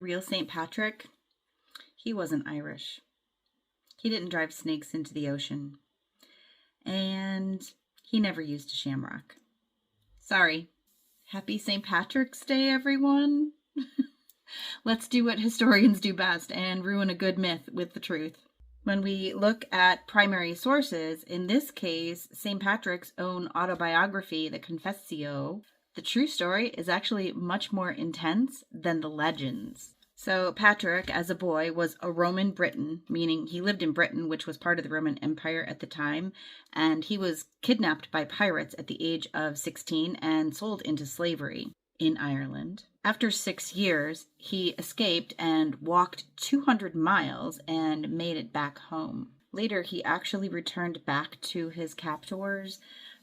Real St. Patrick, he wasn't Irish. He didn't drive snakes into the ocean. And he never used a shamrock. Sorry. Happy St. Patrick's Day, everyone. Let's do what historians do best and ruin a good myth with the truth. When we look at primary sources, in this case, St. Patrick's own autobiography, the Confessio, the true story is actually much more intense than the legends. So Patrick, as a boy, was a Roman Briton, meaning he lived in Britain, which was part of the Roman Empire at the time, and he was kidnapped by pirates at the age of 16 and sold into slavery in Ireland. After 6 years, he escaped and walked 200 miles and made it back home. Later, he actually returned back to his captors,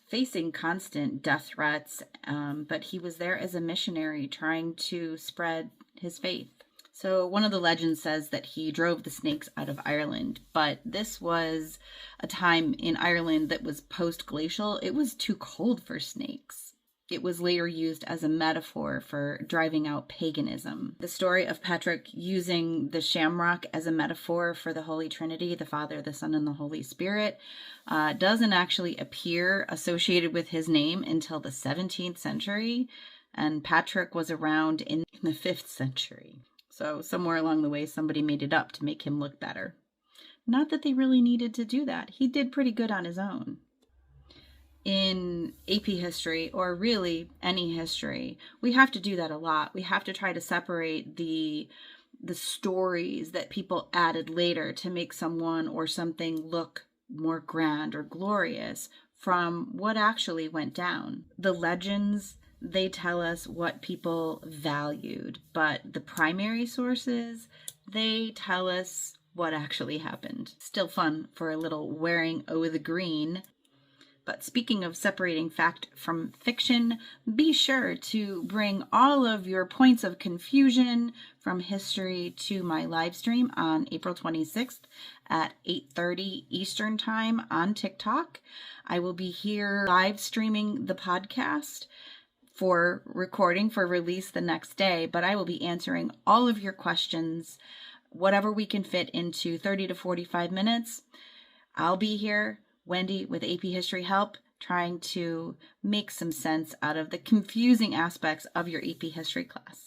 facing constant death threats, but he was there as a missionary trying to spread his faith. So one of the legends says that he drove the snakes out of Ireland, but this was a time in Ireland that was post-glacial. It was too cold for snakes. It was later used as a metaphor for driving out paganism. The story of Patrick using the shamrock as a metaphor for the Holy Trinity, the Father, the Son, and the Holy Spirit, doesn't actually appear associated with his name until the 17th century, and Patrick was around in the 5th century. So somewhere along the way, somebody made it up to make him look better. Not that they really needed to do that. He did pretty good on his own. In AP history, or really any history, we have to do that a lot. We have to try to separate the stories that people added later to make someone or something look more grand or glorious from what actually went down. The legends, they tell us what people valued, but the primary sources, they tell us what actually happened. Still fun for a little wearing o' the green. But speaking of separating fact from fiction, be sure to bring all of your points of confusion from history to my live stream on April 26th at 8:30 Eastern Time on TikTok. I will be here live streaming the podcast for recording for release the next day, but I will be answering all of your questions, whatever we can fit into 30 to 45 minutes. I'll be here, Wendy with AP History Help, trying to make some sense out of the confusing aspects of your AP History class.